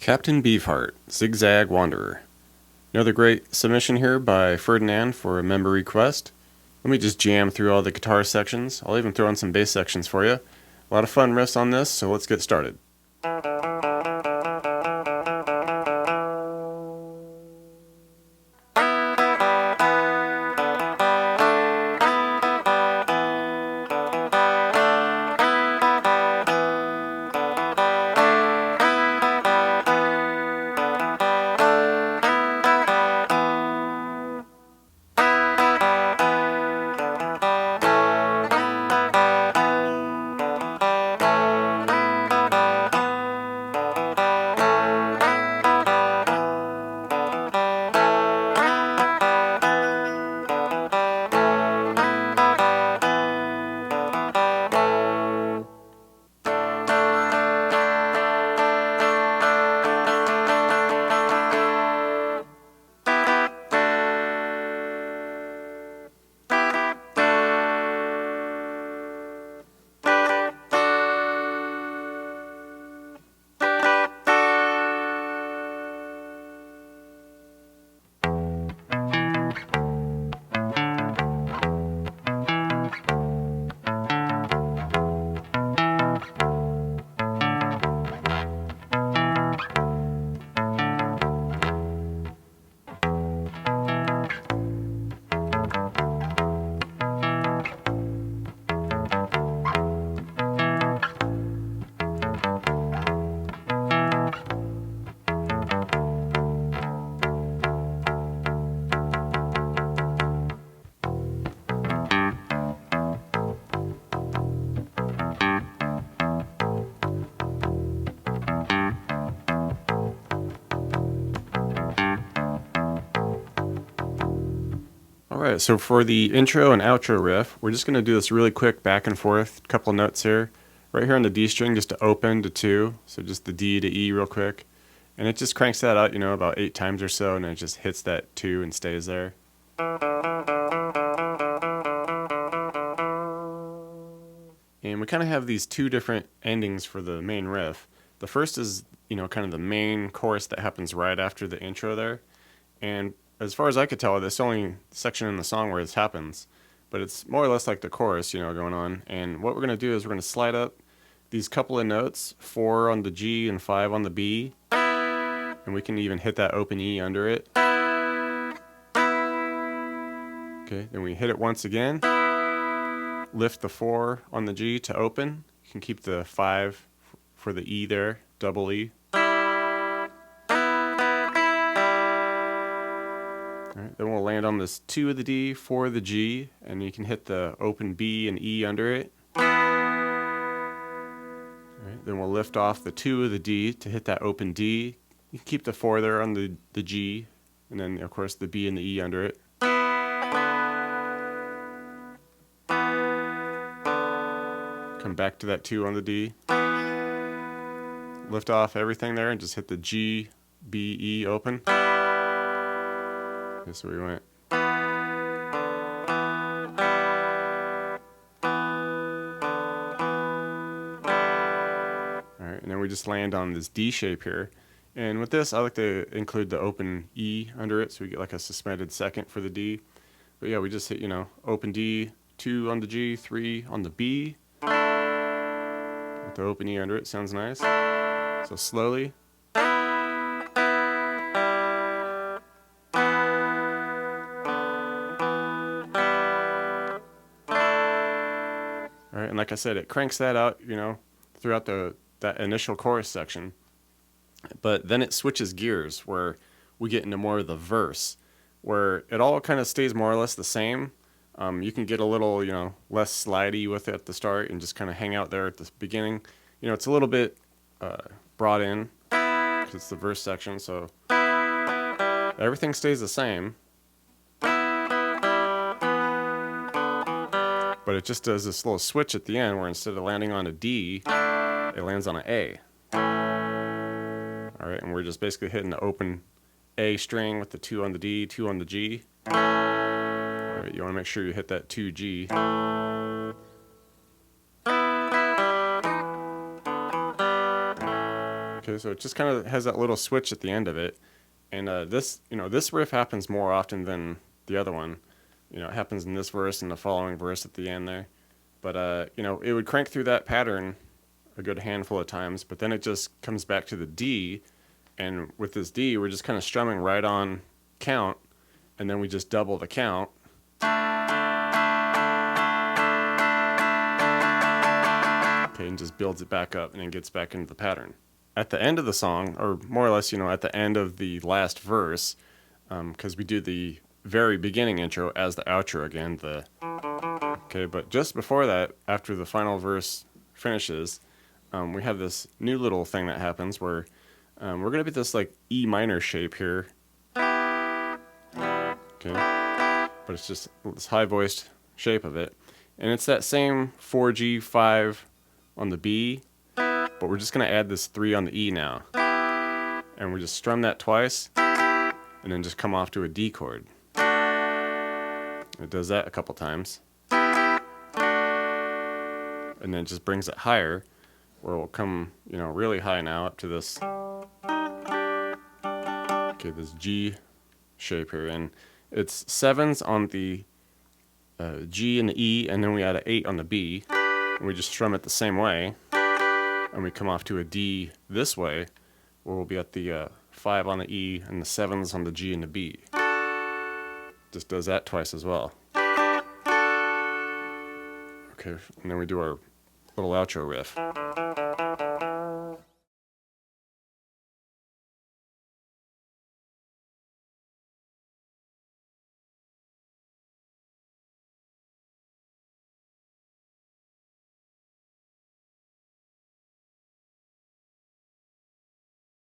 Captain Beefheart, Zigzag Wanderer. Another great submission here by Ferdinand for a member request. Let me just jam through all the guitar sections. I'll even throw in some bass sections for you. A lot of fun riffs on this, so let's get started. Alright, so for the intro and outro riff, we're just going to do this really quick back and forth, couple notes here. Right here on the D string, just to open to 2, so just the D to E real quick. And it just cranks that out, about 8 times or so, and it just hits that 2 and stays there. And we kind of have these 2 different endings for the main riff. The first is, kind of the main chorus that happens right after the intro there. And as far as I could tell, there's only section in the song where this happens, but it's more or less like the chorus, going on. And what we're going to do is we're going to slide up these couple of notes, 4 on the G and 5 on the B, and we can even hit that open E under it. Okay, then we hit it once again, lift the 4 on the G to open. You can keep the 5 for the E there, double E. Alright, then we'll land on this 2 of the D, 4 of the G, and you can hit the open B and E under it. Alright, then we'll lift off the 2 of the D to hit that open D. You can keep the 4 there on the G, and then of course the B and the E under it. Come back to that 2 on the D. Lift off everything there and just hit the G, B, E open. Okay, so we went. Alright, and then we just land on this D shape here. And with this, I like to include the open E under it, so we get like a suspended second for the D. But yeah, we just hit, open D, 2 on the G, 3 on the B. With the open E under it, sounds nice. So slowly. Alright, and like I said, it cranks that out, throughout that initial chorus section. But then it switches gears where we get into more of the verse, where it all kind of stays more or less the same. You can get a little, less slidey with it at the start and just kind of hang out there at the beginning. It's a little bit brought in because it's the verse section, so everything stays the same. But it just does this little switch at the end where instead of landing on a D, it lands on an A. Alright, and we're just basically hitting the open A string with the 2 on the D, 2 on the G. Alright, you want to make sure you hit that 2G. Okay, so it just kind of has that little switch at the end of it, and this riff happens more often than the other one. It happens in this verse and the following verse at the end there. But it would crank through that pattern a good handful of times, but then it just comes back to the D, and with this D, we're just kind of strumming right on count, and then we just double the count. Okay, and just builds it back up and then gets back into the pattern. At the end of the song, or more or less, at the end of the last verse, because we do the very beginning intro as the outro again, okay, but just before that, after the final verse finishes, we have this new little thing that happens where we're going to be this like E minor shape here. Okay, but it's just this high voiced shape of it. And it's that same 4G 5 on the B, but we're just going to add this 3 on the E now. And we just strum that twice, and then just come off to a D chord. It does that a couple times. And then it just brings it higher, where we'll come, really high now up to this, okay, this G shape here. And it's 7s on the G and the E, and then we add an 8 on the B, and we just strum it the same way, and we come off to a D this way, where we'll be at the 5 on the E and the 7s on the G and the B. Just does that twice as well. Okay, and then we do our little outro riff.